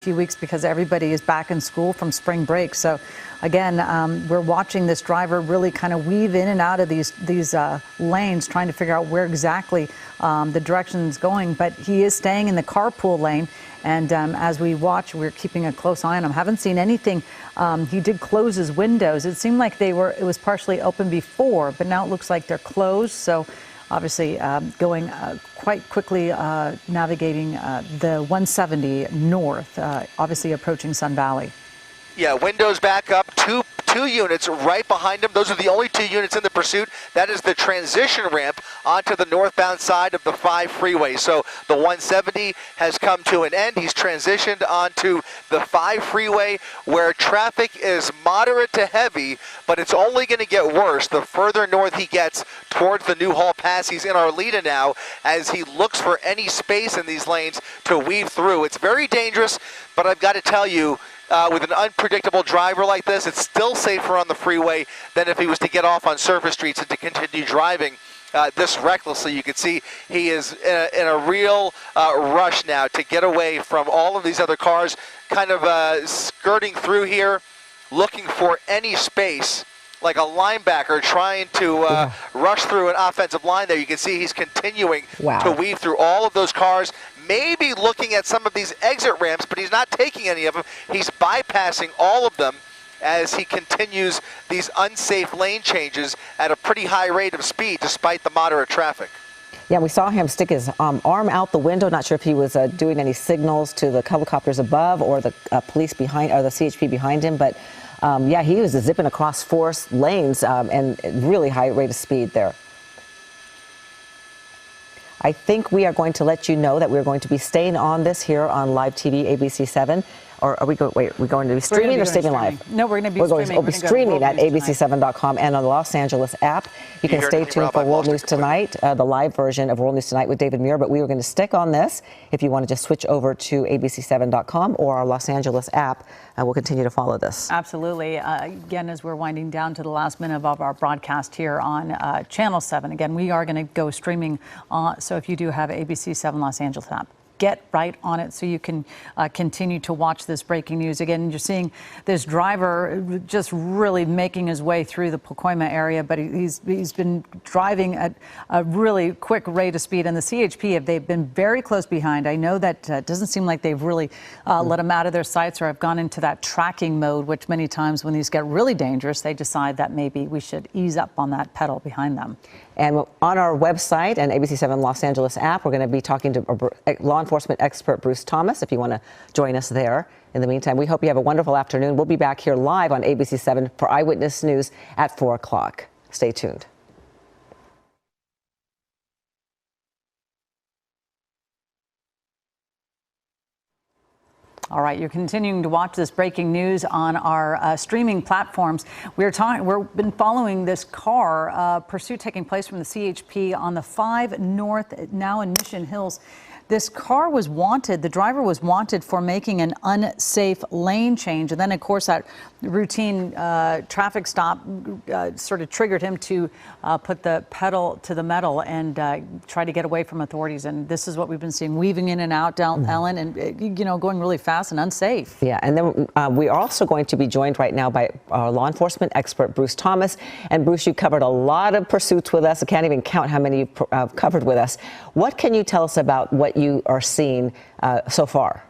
Few weeks because everybody is back in school from spring break. So again, we're watching this driver really kind of weave in and out of these lanes, trying to figure out where exactly the direction is going. But he is staying in the carpool lane. And as we watch, we're keeping a close eye on him. Haven't seen anything. He did close his windows. It seemed like it was partially open before, but now it looks like they're closed. So obviously going quite quickly, navigating the 170 north, obviously approaching Sun Valley. Yeah, windows back up, two units right behind him. Those are the only 2 units in the pursuit. That is the transition ramp onto the northbound side of the 5 freeway. So the 170 has come to an end. He's transitioned onto the 5 freeway where traffic is moderate to heavy, but it's only going to get worse the further north he gets towards the Newhall Pass. He's in Arleta now as he looks for any space in these lanes to weave through. It's very dangerous, but I've got to tell you, with an unpredictable driver like this, it's still safer on the freeway than if he was to get off on surface streets and to continue driving this recklessly. You can see he is in a real rush now to get away from all of these other cars, kind of skirting through here, looking for any space, like a linebacker trying to rush through an offensive line there. You can see he's continuing to weave through all of those cars, maybe looking at some of these exit ramps, but he's not taking any of them. He's bypassing all of them as he continues these unsafe lane changes at a pretty high rate of speed despite the moderate traffic. Yeah, we saw him stick his arm out the window. Not sure if he was doing any signals to the helicopters above or the police behind, or the CHP behind him, but yeah, he was zipping across 4 lanes and really high rate of speed there. I think we are going to let you know that we're going to be staying on this here on live TV, ABC 7. Or are we going? Wait, we're going to be streaming or streaming live? No, we're going to be streaming. We'll be streaming at abc7.com and on the Los Angeles app. You can stay tuned for World News Tonight, the live version of World News Tonight with David Muir. But we are going to stick on this. If you want to just switch over to abc7.com or our Los Angeles app, we'll continue to follow this. Absolutely. Again, as we're winding down to the last minute of our broadcast here on Channel 7, again, we are going to go streaming. So if you do have ABC 7 Los Angeles app, get right on it so you can continue to watch this breaking news. Again, you're seeing this driver just really making his way through the Pacoima area, but he's been driving at a really quick rate of speed. And the CHP, they've been very close behind. I know that doesn't seem like they've really let him out of their sights or have gone into that tracking mode, which many times when these get really dangerous, they decide that maybe we should ease up on that pedal behind them. And on our website and ABC7 Los Angeles app, we're going to be talking to law enforcement expert Bruce Thomas, if you want to join us there. In the meantime, we hope you have a wonderful afternoon. We'll be back here live on ABC7 for Eyewitness News at 4 o'clock. Stay tuned. All right, you're continuing to watch this breaking news on our streaming platforms. We've been following this car pursuit taking place from the CHP on the 5 North, now in Mission Hills. This car was wanted, the driver was wanted for making an unsafe lane change. And then, of course, that routine traffic stop sort of triggered him to put the pedal to the metal and try to get away from authorities. And this is what we've been seeing, weaving in and out down Ellen and, you know, going really fast and unsafe. Yeah, and then we are also going to be joined right now by our law enforcement expert, Bruce Thomas. And Bruce, you covered a lot of pursuits with us. I can't even count how many you've covered with us. What can you tell us about what you are seeing so far?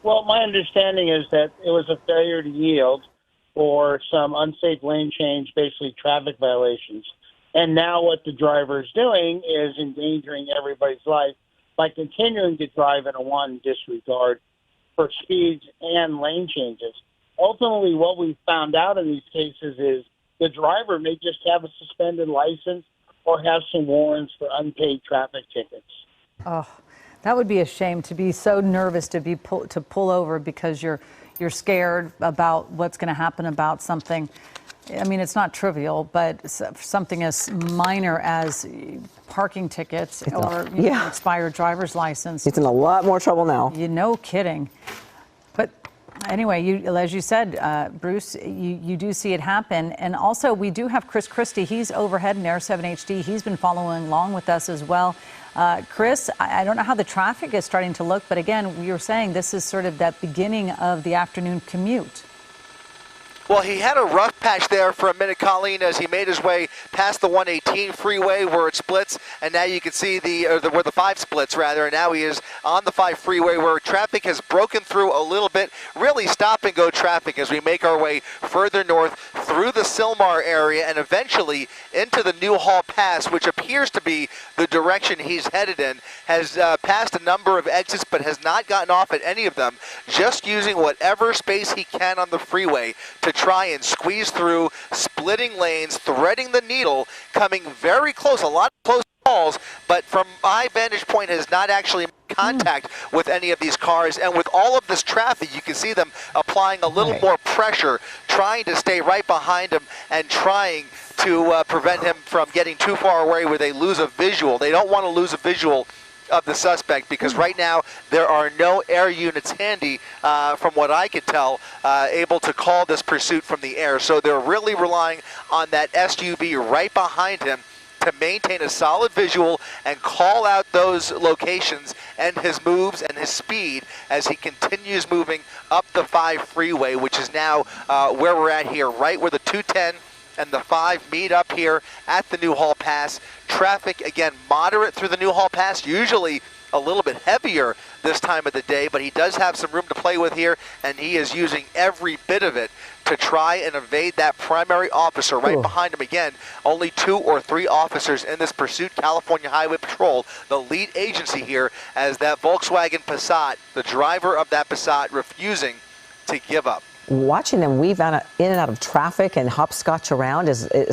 Well, my understanding is that it was a failure to yield or some unsafe lane change, basically traffic violations. And now what the driver is doing is endangering everybody's life by continuing to drive in a wanton disregard for speeds and lane changes. Ultimately, what we found out in these cases is the driver may just have a suspended license or have some warrants for unpaid traffic tickets. Oh, that would be a shame, to be so nervous to pull over because you're scared about what's going to happen about something. I mean, it's not trivial, but something as minor as parking tickets or expired driver's license. He's in a lot more trouble now. No kidding. But Anyway, as you said, Bruce, you do see it happen. And also, we do have Chris Christie. He's overhead in Air 7 HD. He's been following along with us as well. Chris, I don't know how the traffic is starting to look, but again, we were saying this is sort of that beginning of the afternoon commute. Well, he had a rough patch there for a minute, Colleen, as he made his way past the 118 freeway where it splits, and now you can see where the 5 splits, rather, and now he is on the 5 freeway where traffic has broken through a little bit, really stop-and-go traffic as we make our way further north through the Sylmar area and eventually into the Newhall Pass, which appears to be the direction he's headed in, has passed a number of exits but has not gotten off at any of them, just using whatever space he can on the freeway to try and squeeze through, splitting lanes, threading the needle, coming very close, a lot of close calls, but from my vantage point has not actually made contact with any of these cars. And with all of this traffic, you can see them applying a little more pressure, trying to stay right behind him and trying to prevent him from getting too far away where they lose a visual. They don't want to lose a visual of the suspect because right now there are no air units handy, from what I could tell, able to call this pursuit from the air. So they're really relying on that SUV right behind him to maintain a solid visual and call out those locations and his moves and his speed as he continues moving up the 5 freeway, which is now where we're at here, right where the 210 and the 5 meet up here at the Newhall Pass. Traffic, again, moderate through the Newhall Pass, usually a little bit heavier this time of the day, but he does have some room to play with here, and he is using every bit of it to try and evade that primary officer right behind him. Again, only 2 or 3 officers in this pursuit. California Highway Patrol, the lead agency here, as that Volkswagen Passat, the driver of that Passat, refusing to give up. Watching them weave in and out of traffic and hopscotch around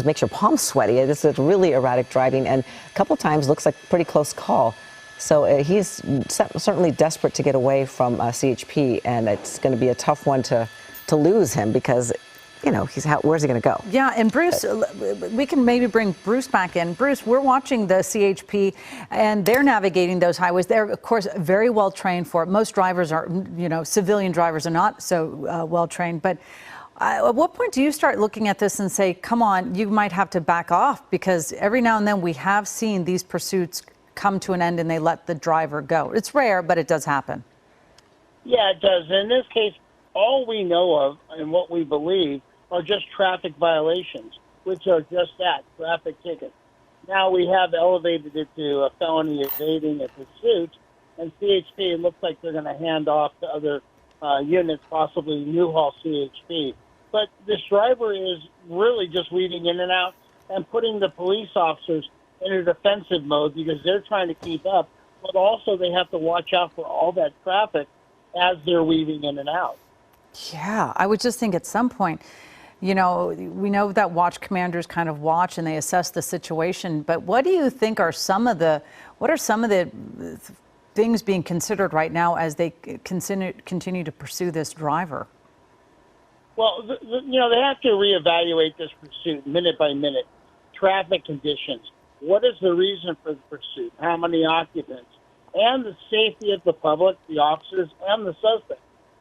makes your palms sweaty. It's really erratic driving, and a couple times looks like a pretty close call. So he's certainly desperate to get away from CHP, and it's going to be a tough one to lose him because, you know, where's he going to go? Yeah, and Bruce, we can maybe bring Bruce back in. Bruce, we're watching the CHP, and they're navigating those highways. They're, of course, very well trained for it. Most drivers are, you know, civilian drivers are not so well trained. But at what point do you start looking at this and say, come on, you might have to back off? Because every now and then we have seen these pursuits come to an end and they let the driver go. It's rare, but it does happen. Yeah, it does. In this case, all we know of and what we believe are just traffic violations, which are just that, traffic tickets. Now we have elevated it to a felony evading a pursuit, and CHP, it looks like they're going to hand off to other units, possibly Newhall CHP. But this driver is really just weaving in and out and putting the police officers in a defensive mode because they're trying to keep up, but also they have to watch out for all that traffic as they're weaving in and out. Yeah, I would just think at some point, you know, we know that watch commanders kind of watch and they assess the situation, but what do you think are some of the things being considered right now as they continue to pursue this driver? Well, you know, they have to reevaluate this pursuit minute by minute. Traffic conditions. What is the reason for the pursuit? How many occupants? And the safety of the public, the officers, and the suspect.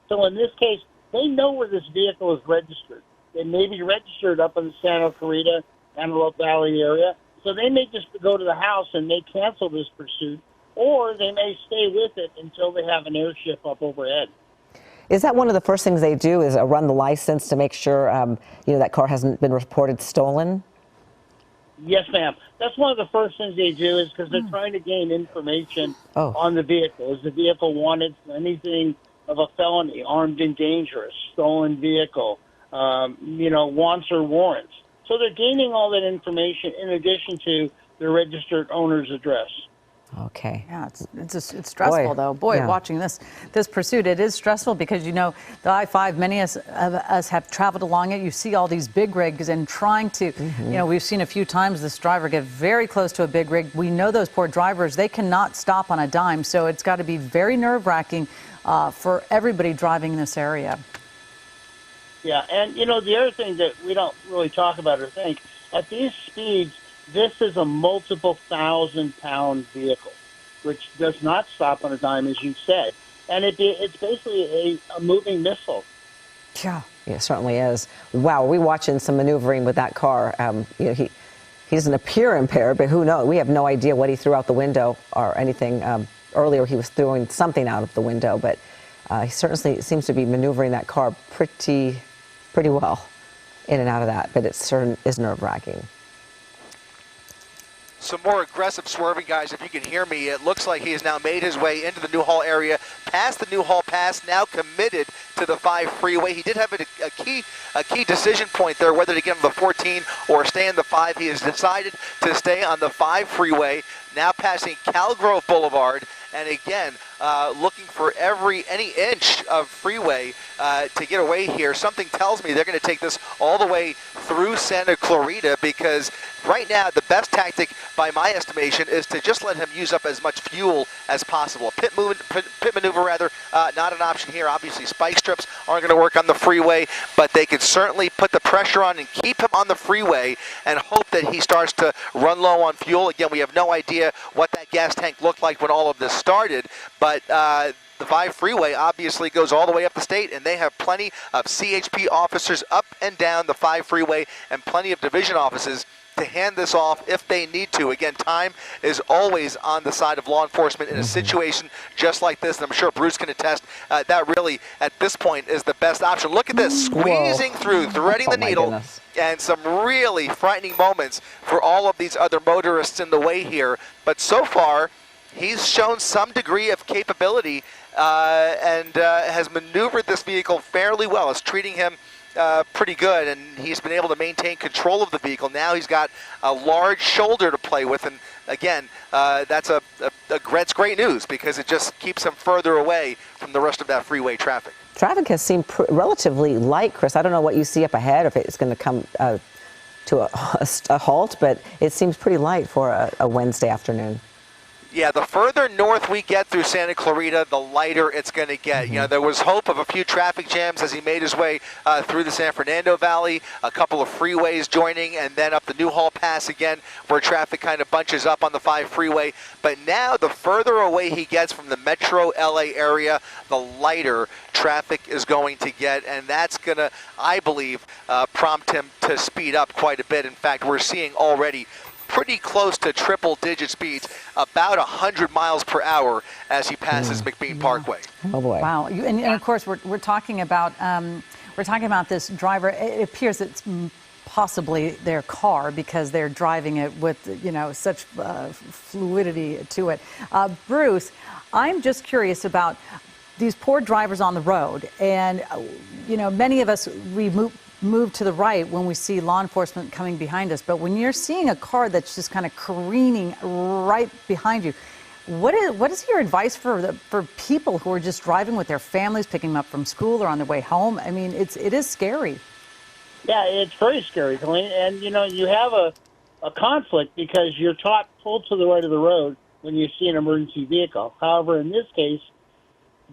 So in this case, they know where this vehicle is registered. They may be registered up in the Santa Clarita, Antelope Valley area. So they may just go to the house and may cancel this pursuit, or they may stay with it until they have an airship up overhead. Is that one of the first things they do is run the license to make sure you know, that car hasn't been reported stolen? Yes, ma'am. That's one of the first things they do is because they're trying to gain information on the vehicle. Is the vehicle wanted for anything of a felony, armed and dangerous, stolen vehicle, you know, wants or warrants? So they're gaining all that information in addition to the registered owner's address. Okay. Yeah, it's stressful though. Boy, watching this pursuit, it is stressful because, you know, the I-5, many of us have traveled along it. You see all these big rigs and trying to, you know, we've seen a few times this driver get very close to a big rig. We know those poor drivers, they cannot stop on a dime. So it's got to be very nerve-wracking for everybody driving in this area. Yeah, and, you know, the other thing that we don't really talk about or think, at these speeds, this is a multiple thousand-pound vehicle, which does not stop on a dime, as you said. And it's basically a moving missile. Yeah. Yeah, it certainly is. Wow, we're watching some maneuvering with that car. He doesn't appear impaired, but who knows? We have no idea what he threw out the window or anything. Earlier, he was throwing something out of the window, but he certainly seems to be maneuvering that car pretty well in and out of that. But it certainly is nerve-wracking. Some more aggressive swerving, guys. If you can hear me, it looks like he has now made his way into the Newhall area, past the Newhall Pass, now committed to the 5 freeway. He did have a key decision point there, whether to get on the 14 or stay in the 5. He has decided to stay on the 5 freeway, now passing Calgrove Boulevard, and again, looking for any inch of freeway to get away here. Something tells me they're going to take this all the way through Santa Clarita, because right now the best tactic, by my estimation, is to just let him use up as much fuel as possible. Pit maneuver, rather, not an option here. Obviously, spike strips aren't going to work on the freeway, but they could certainly put the pressure on and keep him on the freeway and hope that he starts to run low on fuel. Again, we have no idea what that gas tank looked like when all of this started, but the 5 freeway obviously goes all the way up the state, and they have plenty of CHP officers up and down the 5 freeway and plenty of division offices to hand this off if they need to. Again, time is always on the side of law enforcement in a situation just like this, and I'm sure Bruce can attest that really, at this point, is the best option. Look at this, squeezing through, threading the needle, goodness. And some really frightening moments for all of these other motorists in the way here. But so far, he's shown some degree of capability and has maneuvered this vehicle fairly well. It's treating him pretty good, and he's been able to maintain control of the vehicle. Now he's got a large shoulder to play with, and again, that's great news, because it just keeps him further away from the rest of that freeway traffic. Traffic has seemed relatively light, Chris. I don't know what you see up ahead, if it's going to come to a halt, but it seems pretty light for a Wednesday afternoon. Yeah, the further north we get through Santa Clarita, the lighter it's going to get. You know, there was hope of a few traffic jams as he made his way through the San Fernando Valley, a couple of freeways joining, and then up the Newhall Pass again, where traffic kind of bunches up on the 5 freeway. But now, the further away he gets from the metro LA area, the lighter traffic is going to get, and that's going to, I believe, prompt him to speed up quite a bit. In fact, we're seeing already pretty close to triple-digit speeds, about 100 miles per hour as he passes McBean Parkway. Oh boy! Wow, and of course we're talking about this driver. It appears it's possibly their car, because they're driving it with such fluidity to it. Bruce, I'm just curious about these poor drivers on the road, and many of us move to the right when we see law enforcement coming behind us. But when you're seeing a car that's just kind of careening right behind you, what is your advice for people who are just driving with their families, picking them up from school or on their way home? I mean, it is scary. Yeah, it's very scary, Colleen. And you have a conflict, because you're taught pull to the right of the road when you see an emergency vehicle. However, in this case,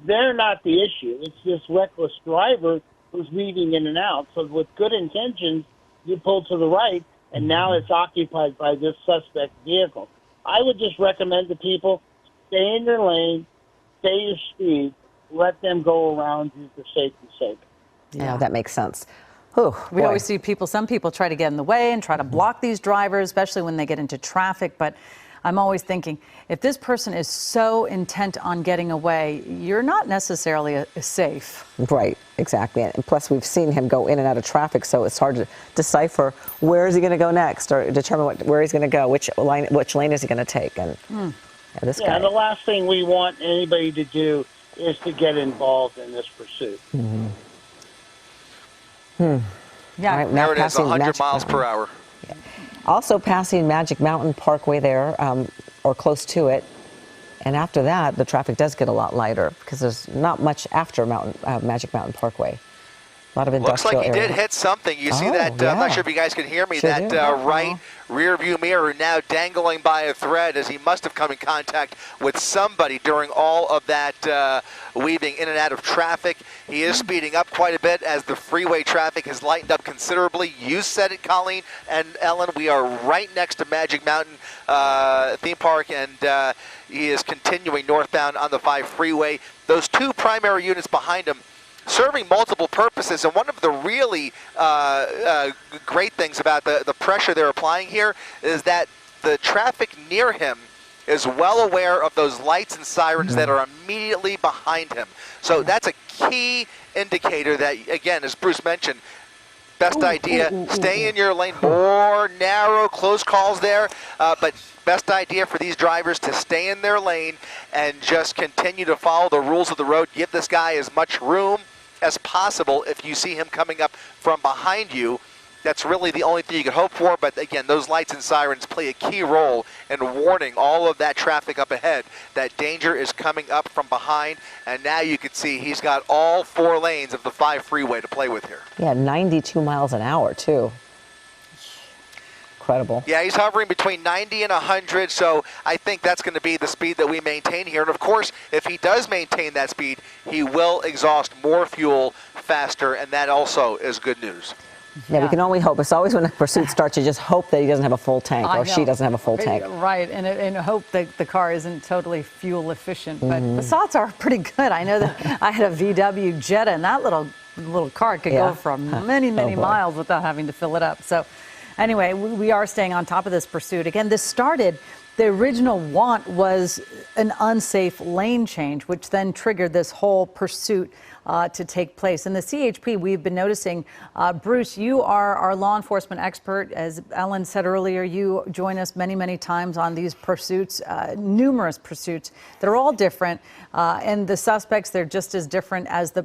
they're not the issue. It's this reckless driver who's weaving in and out. So with good intentions, you pull to the right, and now it's occupied by this suspect vehicle. I would just recommend to people, stay in your lane, stay your speed, let them go around you for safety's sake. Yeah, that makes sense. Whew, we always see some people try to get in the way and try to block these drivers, especially when they get into traffic. But I'm always thinking, if this person is so intent on getting away, you're not necessarily safe. Right, exactly. And plus, we've seen him go in and out of traffic, so it's hard to decipher where is he going to go next, or determine where he's going to go, which lane is he going to take. And this guy. And the last thing we want anybody to do is to get involved in this pursuit. Yeah, right, there it is, 100 miles per hour. Yeah. Also passing Magic Mountain Parkway there, or close to it. And after that, the traffic does get a lot lighter, because there's not much after Magic Mountain Parkway. A lot of industrial Looks like he area. did hit something. You see that? Yeah. I'm not sure if you guys can hear me. Sure that do. right rear view mirror now dangling by a thread, as he must have come in contact with somebody during all of that weaving in and out of traffic. He is speeding up quite a bit as the freeway traffic has lightened up considerably. You said it, Colleen and Ellen. We are right next to Magic Mountain theme park, and he is continuing northbound on the 5 freeway. Those two primary units behind him serving multiple purposes. And one of the really great things about the pressure they're applying here is that the traffic near him is well aware of those lights and sirens that are immediately behind him. So that's a key indicator that, again, as Bruce mentioned, best idea, stay in your lane. More narrow, close calls there, but best idea for these drivers to stay in their lane and just continue to follow the rules of the road. Give this guy as much room as possible. If you see him coming up from behind you, that's really the only thing you can hope for. But again, those lights and sirens play a key role in warning all of that traffic up ahead. That danger is coming up from behind, and now you can see he's got all 4 lanes of the 5 freeway to play with here. Yeah, 92 miles an hour, too. Incredible. Yeah, he's hovering between 90 and 100, so I think that's going to be the speed that we maintain here. And of course, if he does maintain that speed, he will exhaust more fuel faster, and that also is good news. Yeah, we can only hope. It's always when a pursuit starts, you just hope that he doesn't have a full tank or she doesn't have a full tank. Right, and hope that the car isn't totally fuel efficient. But the thoughts are pretty good. I know that I had a VW Jetta, and that little car could go from many miles without having to fill it up. So anyway, we are staying on top of this pursuit. Again, this started, the original want was an unsafe lane change, which then triggered this whole pursuit to take place. And the CHP, we've been noticing, Bruce, you are our law enforcement expert. As Ellen said earlier, you join us many times on these pursuits, numerous pursuits that are all different. And the suspects, they're just as different as the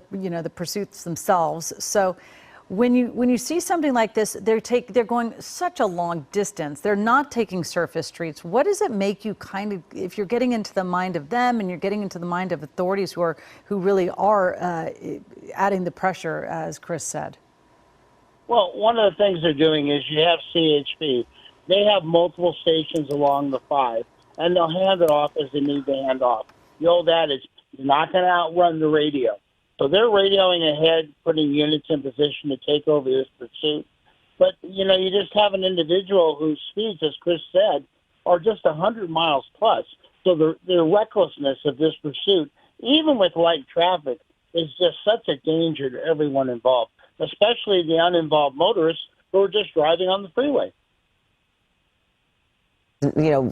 pursuits themselves. So when you see something like this, they're going such a long distance. They're not taking surface streets. What does it make you kind of, if you're getting into the mind of them and you're getting into the mind of authorities who really are adding the pressure, as Chris said? Well, one of the things they're doing is you have CHP. They have multiple stations along the 5, and they'll hand it off as they need to hand off. The old adage, you're not going to outrun the radio. So they're radioing ahead, putting units in position to take over this pursuit. But, you just have an individual whose speeds, as Chris said, are just 100 miles plus. So the recklessness of this pursuit, even with light traffic, is just such a danger to everyone involved, especially the uninvolved motorists who are just driving on the freeway.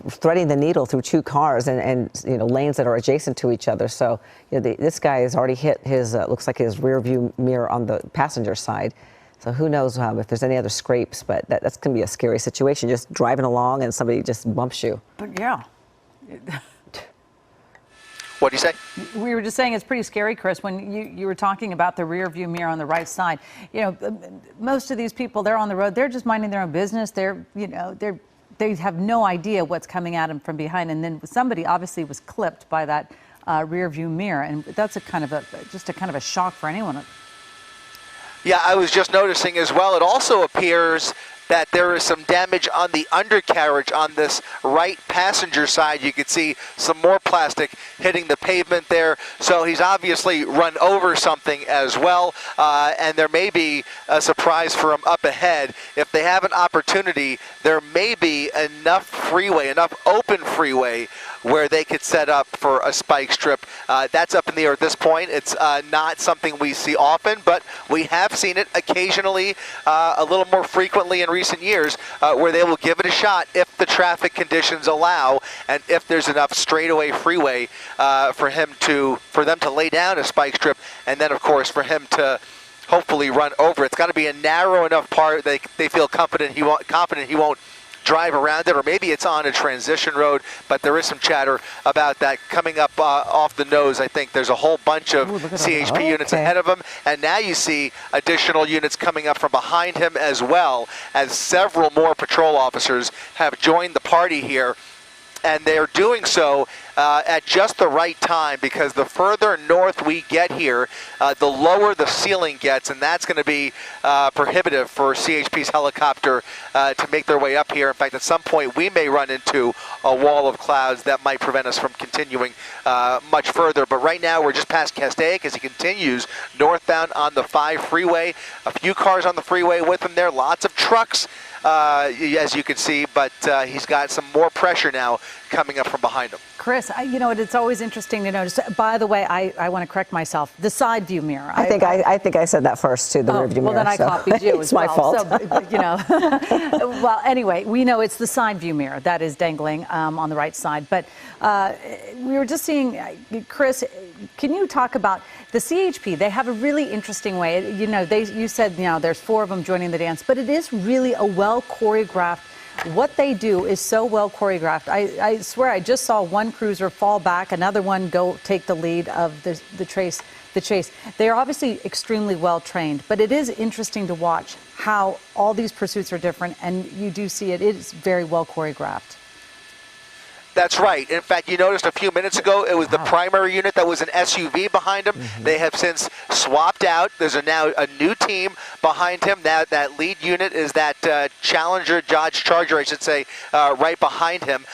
Threading the needle through 2 cars and lanes that are adjacent to each other. So this guy has already hit his looks like his rear view mirror on the passenger side. So who knows if there's any other scrapes, but that's going to be a scary situation, just driving along and somebody just bumps you. But yeah. What do you say? We were just saying it's pretty scary, Chris, when you were talking about the rear view mirror on the right side. Most of these people, they're on the road, they're just minding their own business. They have no idea what's coming at them from behind, and then somebody obviously was clipped by that rear view mirror, and that's just a kind of a shock for anyone. Yeah, I was just noticing as well. It also appears that there is some damage on the undercarriage on this right passenger side. You can see some more plastic hitting the pavement there. So he's obviously run over something as well. And there may be a surprise for him up ahead. If they have an opportunity, there may be enough open freeway where they could set up for a spike strip. That's up in the air at this point. It's not something we see often, but we have seen it occasionally, a little more frequently in recent years, where they will give it a shot if the traffic conditions allow, and if there's enough straightaway freeway for them to lay down a spike strip, and then of course for him to hopefully run over. It's got to be a narrow enough part they feel confident he won't drive around it, or maybe it's on a transition road, but there is some chatter about that coming up off the nose. I think there's a whole bunch of CHP units ahead of him, and now you see additional units coming up from behind him, as well as several more patrol officers have joined the party here. And they're doing so at just the right time, because the further north we get here, the lower the ceiling gets, and that's going to be prohibitive for CHP's helicopter to make their way up here. In fact, at some point we may run into a wall of clouds that might prevent us from continuing much further. But right now we're just past Castaic as he continues northbound on the 5 freeway. A few cars on the freeway with him there, lots of trucks, as you can see, but he's got some more pressure now coming up from behind him. Chris, you know, it's always interesting to notice. By the way, I want to correct myself. The side view mirror. I think I said that first too. The rear view mirror. Well, then I copied you. It's my fault. So, you know. Well, anyway, we know it's the side view mirror that is dangling on the right side. But we were just seeing, Chris, can you talk about the CHP? They have a really interesting way. You know, you said, you know, there's 4 of them joining the dance, but it is really a well choreographed. What they do is so well choreographed. I swear I just saw one cruiser fall back, another one go take the lead of the chase. They are obviously extremely well trained, but it is interesting to watch how all these pursuits are different, and you do see it is very well choreographed. That's right. In fact, you noticed a few minutes ago, it was the primary unit that was an SUV behind him. They have since swapped out. There's now a new team behind him. That lead unit is that Challenger, Dodge Charger, I should say, right behind him.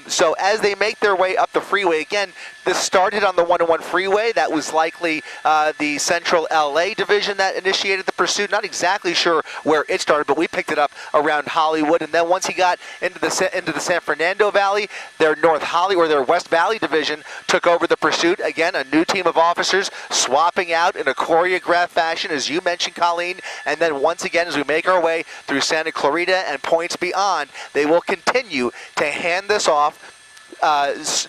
So as they make their way up the freeway, again, this started on the 101 freeway. That was likely the Central LA division that initiated the pursuit. Not exactly sure where it started, but we picked it up around Hollywood. And then once he got into the San Fernando Valley, their North Hollywood or their West Valley division took over the pursuit. Again, a new team of officers swapping out in a choreographed fashion, as you mentioned, Colleen. And then once again, as we make our way through Santa Clarita and points beyond, they will continue to hand this off.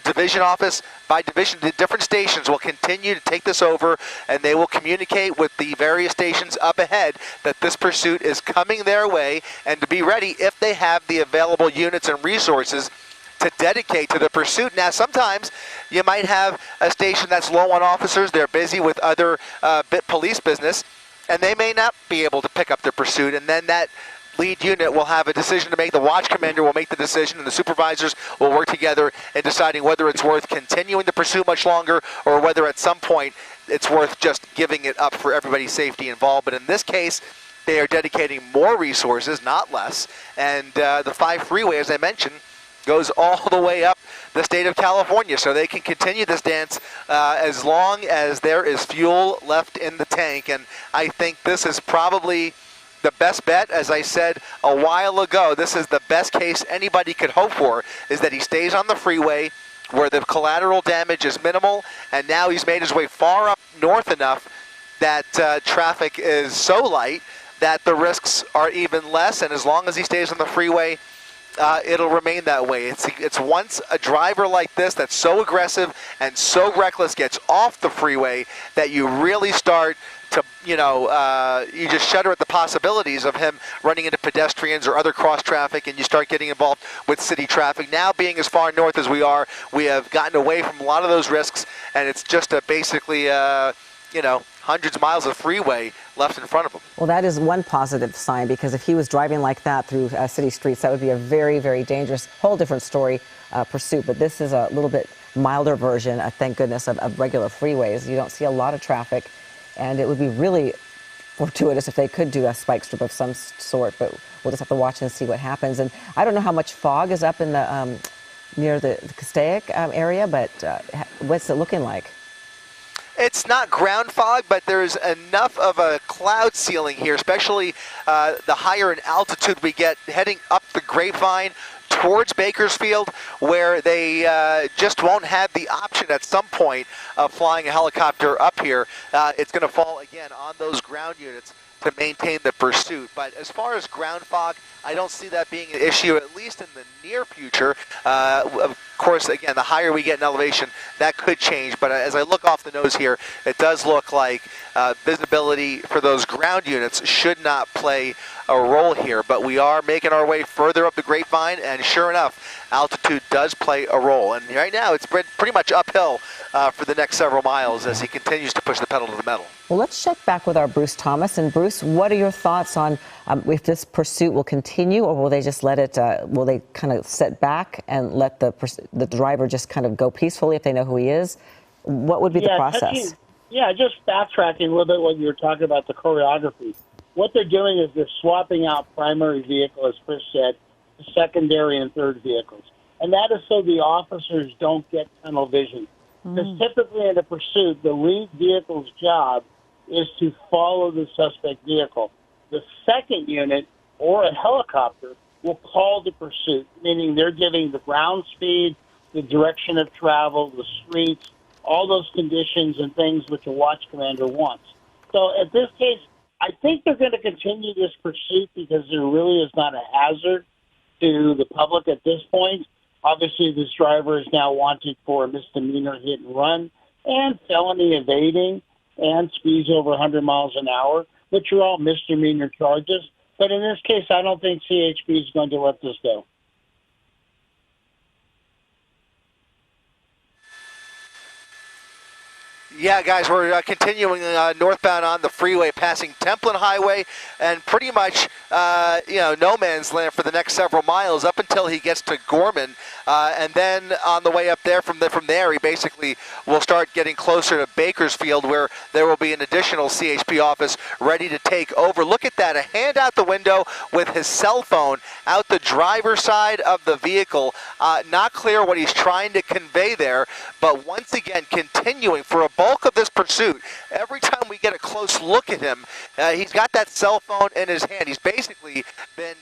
Division office by division, the different stations will continue to take this over, and they will communicate with the various stations up ahead that this pursuit is coming their way, and to be ready if they have the available units and resources to dedicate to the pursuit. Now, sometimes you might have a station that's low on officers. They're busy with other police business, and they may not be able to pick up their pursuit, and then that lead unit will have a decision to make. The watch commander will make the decision, and the supervisors will work together in deciding whether it's worth continuing the pursuit much longer or whether at some point it's worth just giving it up for everybody's safety involved. But in this case, they are dedicating more resources, not less. And the 5 freeway, as I mentioned, goes all the way up the state of California. So they can continue this dance as long as there is fuel left in the tank. And I think this is probably the best bet. As I said a while ago, this is the best case anybody could hope for, is that he stays on the freeway where the collateral damage is minimal, and now he's made his way far up north enough that traffic is so light that the risks are even less, and as long as he stays on the freeway, it'll remain that way. It's once a driver like this that's so aggressive and so reckless gets off the freeway that you really start to, you just shudder at the possibilities of him running into pedestrians or other cross traffic, and you start getting involved with city traffic. Now, being as far north as we are, we have gotten away from a lot of those risks, and it's just basically hundreds of miles of freeway left in front of him. Well, that is one positive sign, because if he was driving like that through city streets, that would be a very, very dangerous, whole different story pursuit. But this is a little bit milder version, thank goodness, of regular freeways. You don't see a lot of traffic, and it would be really fortuitous if they could do a spike strip of some sort. But we'll just have to watch and see what happens. And I don't know how much fog is up in the near the Castaic area, but what's it looking like? It's not ground fog, but there's enough of a cloud ceiling here, especially the higher in altitude we get heading up the Grapevine towards Bakersfield, where they just won't have the option at some point of flying a helicopter up here. It's going to fall again on those ground units to maintain the pursuit. But as far as ground fog, I don't see that being an issue, at least in the near future. Of course, again, the higher we get in elevation, that could change. But as I look off the nose here, it does look like visibility for those ground units should not play a role here. But we are making our way further up the Grapevine, and sure enough, altitude does play a role. And right now, it's pretty much uphill for the next several miles as he continues to push the pedal to the metal. Well, let's check back with our Bruce Thomas. And Bruce, what are your thoughts on if this pursuit will continue, or will they just let it, will they kind of sit back and let the driver just kind of go peacefully if they know who he is? What would be the process? Just backtracking a little bit what you were talking about, the choreography. What they're doing is they're swapping out primary vehicle, as Chris said, to secondary and third vehicles. And that is so the officers don't get tunnel vision. Because typically in a pursuit, the lead vehicle's job is to follow the suspect vehicle. The second unit or a helicopter will call the pursuit, meaning they're giving the ground speed the direction of travel, the streets, all those conditions and things which a watch commander wants. So at this case, I think they're going to continue this pursuit because there really is not a hazard to the public at this point. Obviously, this driver is now wanted for a misdemeanor hit and run and felony evading and speeds over 100 miles an hour, which are all misdemeanor charges. But in this case, I don't think CHP is going to let this go. Yeah, guys, we're continuing northbound on the freeway, passing Templin Highway, and pretty much, no man's land for the next several miles up until he gets to Gorman, and then on the way up there, from there, he basically will start getting closer to Bakersfield, where there will be an additional CHP office ready to take over. Look at that, a hand out the window with his cell phone out the driver's side of the vehicle. Not clear what he's trying to convey there, but once again, continuing for a bulk of this pursuit. Every time we get a close look at him, he's got that cell phone in his hand. He's basically been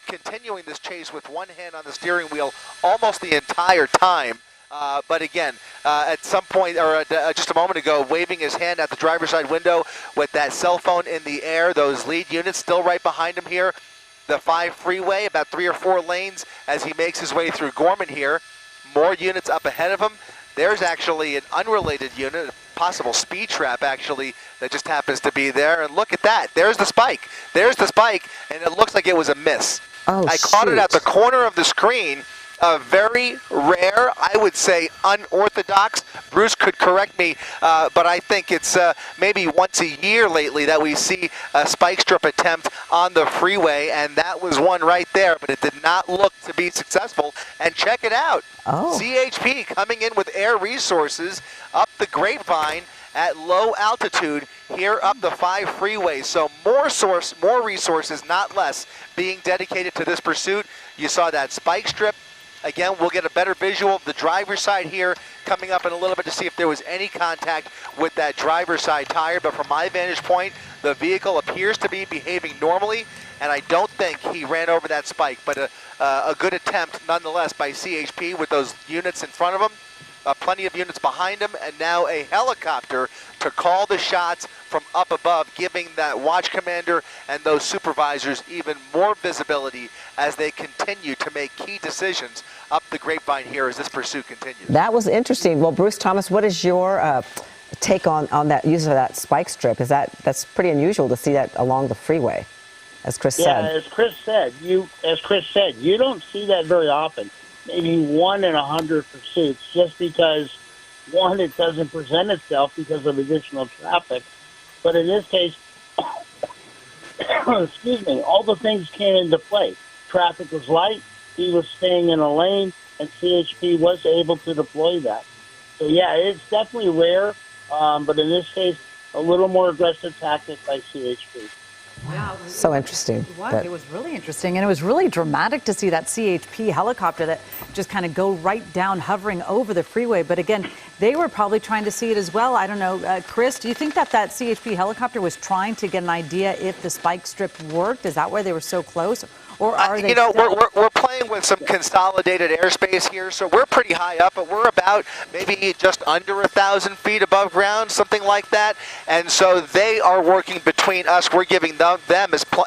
continuing this chase with one hand on the steering wheel almost the entire time. But again, at some point, or just a moment ago, waving his hand at the driver's side window with that cell phone in the air. Those lead units still right behind him here. The 5 freeway, about 3 or 4 lanes as he makes his way through Gorman here. More units up ahead of him. There's actually an unrelated unit, a possible speed trap actually, that just happens to be there. And look at that. There's the spike. There's the spike, and it looks like it was a miss. Oh, I caught it at the corner of the screen. A very rare, I would say unorthodox. Bruce could correct me, but I think it's maybe once a year lately that we see a spike strip attempt on the freeway, and that was one right there, but it did not look to be successful. And check it out. Oh. CHP coming in with air resources up the Grapevine at low altitude here up the 5 freeway. So more resources, not less, being dedicated to this pursuit. You saw that spike strip. Again, we'll get a better visual of the driver's side here coming up in a little bit to see if there was any contact with that driver's side tire. But from my vantage point, the vehicle appears to be behaving normally, and I don't think he ran over that spike. But a good attempt nonetheless by CHP with those units in front of him. Plenty of units behind him, and now a helicopter to call the shots from up above, giving that watch commander and those supervisors even more visibility as they continue to make key decisions up the Grapevine here as this pursuit continues. That was interesting. Well, Bruce Thomas, what is your take on that use of that spike strip? That's pretty unusual to see that along the freeway, as Chris said. Yeah, as Chris said, you don't see that very often. Maybe 1 in 100 pursuits, just because, one, it doesn't present itself because of additional traffic. But in this case, excuse me, all the things came into play. Traffic was light, he was staying in a lane, and CHP was able to deploy that. So yeah, it's definitely rare, but in this case, a little more aggressive tactic by CHP. Wow. So interesting. It was really interesting, and it was really dramatic to see that CHP helicopter that just kind of go right down, hovering over the freeway. But again, they were probably trying to see it as well. I don't know. Chris, do you think that CHP helicopter was trying to get an idea if the spike strip worked? Is that why they were so close? Or are they? We're playing with some consolidated airspace here, so we're pretty high up, but we're about maybe just under 1,000 feet above ground, something like that. And so they are working between us. We're giving them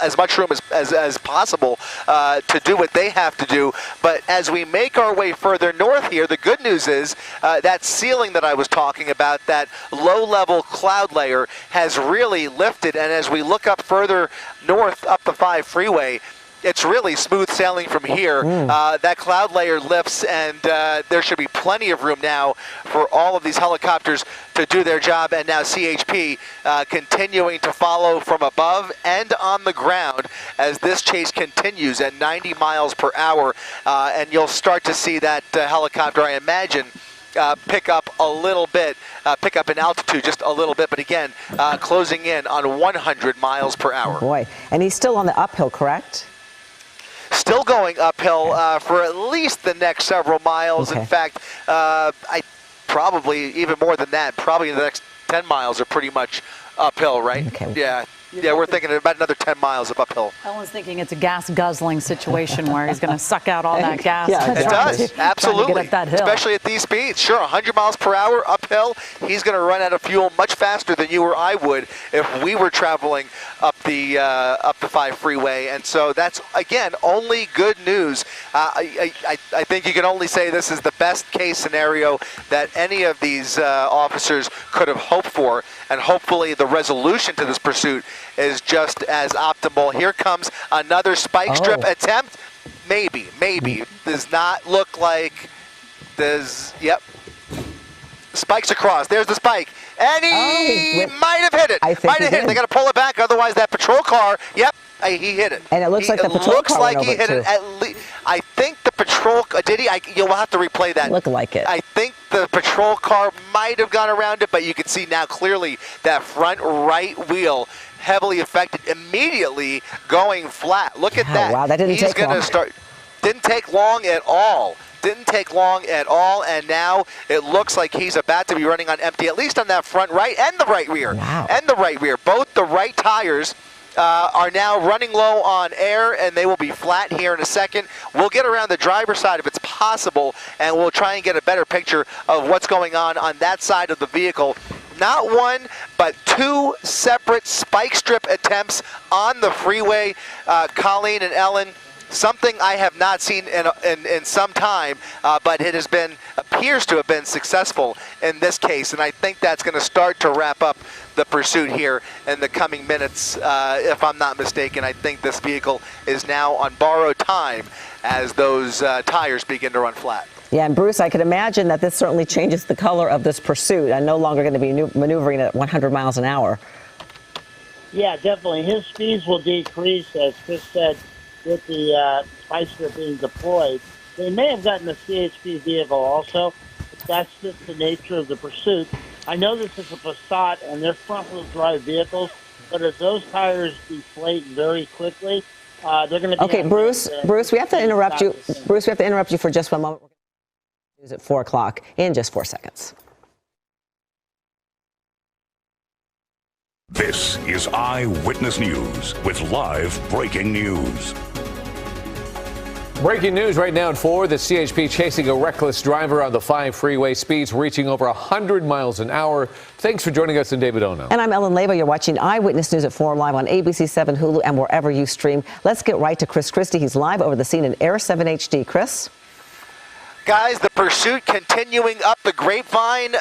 as much room as possible to do what they have to do. But as we make our way further north here, the good news is that ceiling that I was talking about, that low-level cloud layer, has really lifted. And as we look up further north up the 5 freeway, it's really smooth sailing from here. That cloud layer lifts, and there should be plenty of room now for all of these helicopters to do their job. And now CHP continuing to follow from above and on the ground as this chase continues at 90 miles per hour. And you'll start to see that helicopter, I imagine, pick up a little bit, pick up in altitude just a little bit, but again, closing in on 100 miles per hour. Oh boy, and he's still on the uphill, correct? Still going uphill for at least the next several miles. Okay. In fact, I probably even more than that. Probably the next 10 miles are pretty much uphill, right? Okay. Yeah. Yeah, we're thinking about another 10 miles of uphill. Ellen's thinking it's a gas guzzling situation where he's going to suck out all that gas. Yeah, It does, absolutely. Get up that hill. Especially at these speeds. Sure, 100 miles per hour uphill, he's going to run out of fuel much faster than you or I would if we were traveling up the 5 freeway. And so that's, again, only good news. I think you can only say this is the best case scenario that any of these officers could have hoped for. And hopefully the resolution to this pursuit is just as optimal. Here comes another spike strip attempt. Maybe. Does not look like there's, yep. Spikes across. There's the spike. And he might have hit it. I think might have hit it. They got to pull it back. Otherwise, that patrol car, yep, he hit it. And it looks like the patrol car went over it, too. At least. I think the patrol, did he? You'll have to replay that. Looked like it. I think the patrol car might have gone around it, but you can see now clearly that front right wheel heavily affected, immediately going flat. Look at that. Wow, that didn't take long. He's going to start. Didn't take long at all. Didn't take long at all, and now it looks like he's about to be running on empty, at least on that front right and the right rear. Wow. And the right rear. Both the right tires are now running low on air, and they will be flat here in a second. We'll get around the driver's side if it's possible, and we'll try and get a better picture of what's going on that side of the vehicle. Not one, but two separate spike strip attempts on the freeway. Colleen and Ellen, something I have not seen in some time, but it appears to have been successful in this case, and I think that's going to start to wrap up the pursuit here in the coming minutes, if I'm not mistaken. I think this vehicle is now on borrowed time as those tires begin to run flat. Yeah, and Bruce, I could imagine that this certainly changes the color of this pursuit. I'm no longer going to be maneuvering at 100 miles an hour. Yeah, definitely. His speeds will decrease, as Chris said, with the spike strip being deployed. They may have gotten a CHP vehicle also, but that's just the nature of the pursuit. I know this is a Passat, and they're front-wheel drive vehicles, but as those tires deflate very quickly, they're going to be... Okay, Bruce, we have to interrupt you. Bruce, we have to interrupt you for just 1 moment. We're going to news at 4 o'clock in just 4 seconds. This is Eyewitness News with live breaking news. Breaking news right now at 4. The CHP chasing a reckless driver on the 5 freeway, speeds reaching over 100 miles an hour. Thanks for joining us. I'm David Ono. And I'm Ellen Leyva. You're watching Eyewitness News at 4 live on ABC 7, Hulu, and wherever you stream. Let's get right to Chris Christie. He's live over the scene in Air 7 HD. Chris? Guys, the pursuit continuing up the grapevine.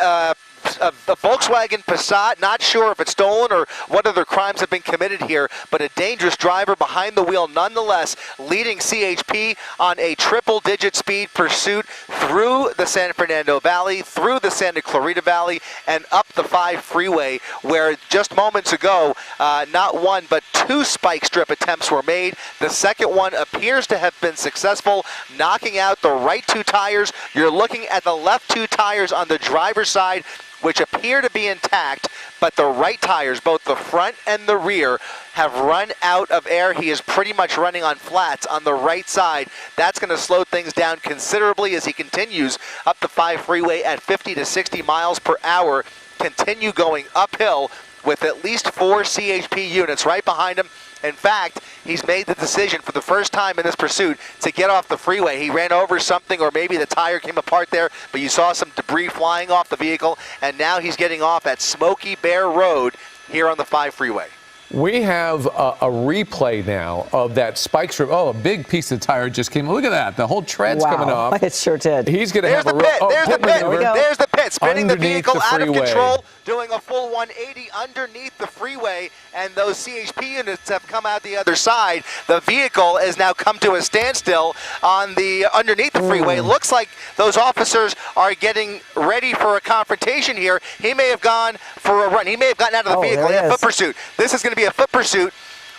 A Volkswagen Passat, not sure if it's stolen or what other crimes have been committed here, but a dangerous driver behind the wheel nonetheless, leading CHP on a triple-digit speed pursuit through the San Fernando Valley, through the Santa Clarita Valley, and up the 5 freeway, where just moments ago, not one but 2 spike strip attempts were made. The second one appears to have been successful, knocking out the right 2 tires. You're looking at the left 2 tires on the driver's side, which appear to be intact, but the right tires, both the front and the rear, have run out of air. He is pretty much running on flats on the right side. That's going to slow things down considerably as he continues up the 5 freeway at 50 to 60 miles per hour, continue going uphill with at least 4 CHP units right behind him. In fact, he's made the decision for the first time in this pursuit to get off the freeway. He ran over something, or maybe the tire came apart there, but you saw some debris flying off the vehicle, and now he's getting off at Smoky Bear Road here on the 5 freeway. We have a replay now of that spike strip. Oh, a big piece of tire just came. Look at that. The whole tread's coming off. It sure did. He's going to There's have the pit. There's the pit. There's the pit. Spinning the vehicle out of control, doing a full 180 underneath the freeway, and those CHP units have come out the other side. The vehicle has now come to a standstill on the underneath the freeway. Looks like those officers are getting ready for a confrontation here. He may have gone for a run. He may have gotten out of the vehicle in a foot pursuit. This is going to be a foot pursuit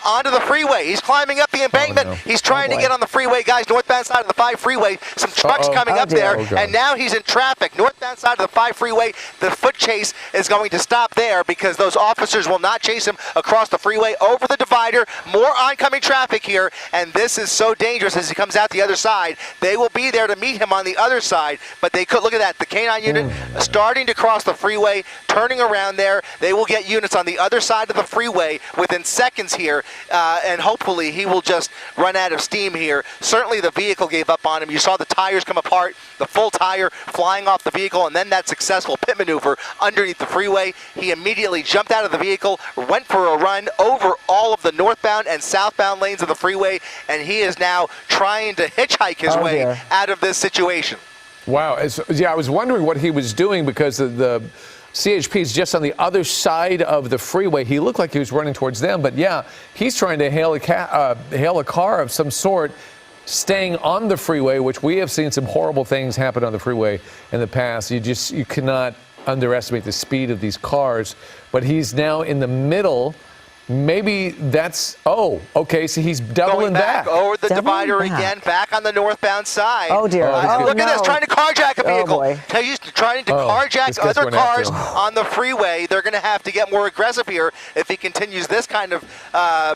onto the freeway. He's climbing up the embankment. no. He's trying to boy. get on the freeway, guys, northbound side of the 5 freeway. Some trucks coming Oh, up dear. there, Oh, God. and now he's in traffic. Northbound side of the 5 freeway, the foot chase is going to stop there because those officers will not chase him across the freeway over the divider. More oncoming traffic here, and this is so dangerous as he comes out the other side. They will be there to meet him on the other side, but they could, look at that, the K9 unit starting to cross the freeway, turning around there. They will get units on the other side of the freeway within seconds here, and hopefully he will just run out of steam here. Certainly the vehicle gave up on him. You saw the tires come apart, the full tire flying off the vehicle, and then that successful pit maneuver underneath the freeway. He immediately jumped out of the vehicle, went for a run over all of the northbound and southbound lanes of the freeway, and he is now trying to hitchhike his Oh, way dear. out of this situation. Wow. Yeah, I was wondering what he was doing because the CHP is just on the other side of the freeway. He looked like he was running towards them, but yeah, he's trying to hail a car of some sort, staying on the freeway, which we have seen some horrible things happen on the freeway in the past. You cannot underestimate the speed of these cars, but he's now in the middle. Maybe that's, okay, so he's doubling Going back over the Doubling divider back. again, back on the northbound side. Oh, dear. Oh, Look at this, no. trying to carjack a Oh, vehicle. boy. He's trying to this carjack guy's other going after cars him. on the freeway. They're going to have to get more aggressive here if he continues this kind of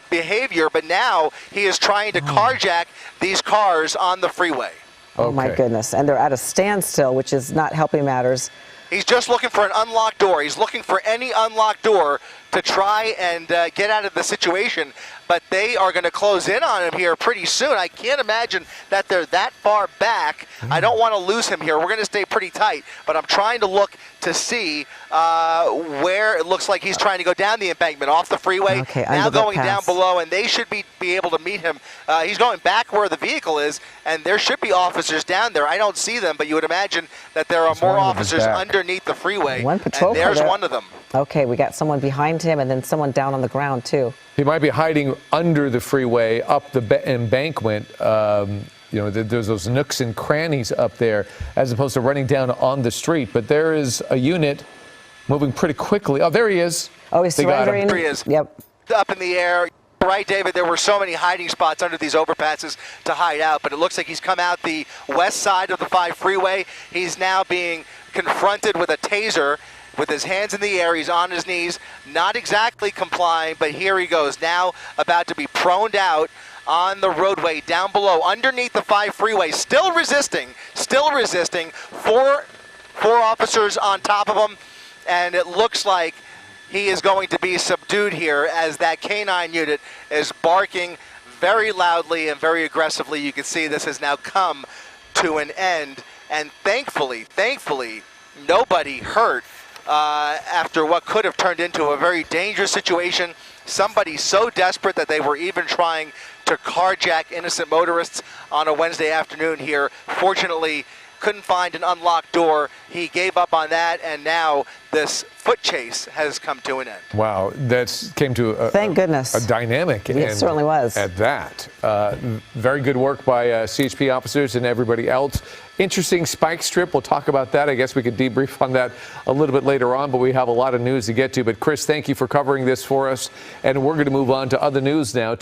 behavior. But now he is trying to carjack these cars on the freeway. Oh, my Okay. goodness. And they're at a standstill, which is not helping matters. He's just looking for an unlocked door. He's looking for any unlocked door to try and get out of the situation. But they are going to close in on him here pretty soon. I can't imagine that they're that far back. I don't want to lose him here. We're going to stay pretty tight. But I'm trying to look to see where it looks like he's trying to go down the embankment, off the freeway. Okay, now under the going down pass. below, and they should be able to meet him. He's going back where the vehicle is, and there should be officers down there. I don't see them, but you would imagine that there are more one of his officers back. underneath the freeway. One patrol and there's car there. one of them. Okay, we got someone behind him and then someone down on the ground, too. He might be hiding under the freeway, up the embankment. There's those nooks and crannies up there, as opposed to running down on the street. But there is a unit moving pretty quickly. Oh, there he is. Oh, he's They got him. surrendering. There he is. Yep. Up in the air. Right, David, there were so many hiding spots under these overpasses to hide out, but it looks like he's come out the west side of the 5 freeway. He's now being confronted with a taser with his hands in the air. He's on his knees, not exactly complying, but here he goes, now about to be proned out on the roadway down below, underneath the 5 freeway, still resisting. Four officers on top of him, and it looks like he is going to be subdued here as that K9 unit is barking very loudly and very aggressively. You can see this has now come to an end, and thankfully, nobody hurt after what could have turned into a very dangerous situation. Somebody so desperate that they were even trying to carjack innocent motorists on a Wednesday afternoon here. Fortunately, couldn't find an unlocked door. He gave up on that, and now this foot chase has come to an end. Wow, that came to Thank goodness. a dynamic. It end certainly was. At that. Very good work by CHP officers and everybody else. Interesting spike strip. We'll talk about that. I guess we could debrief on that a little bit later on, but we have a lot of news to get to. But Chris, thank you for covering this for us. And we're going to move on to other news now.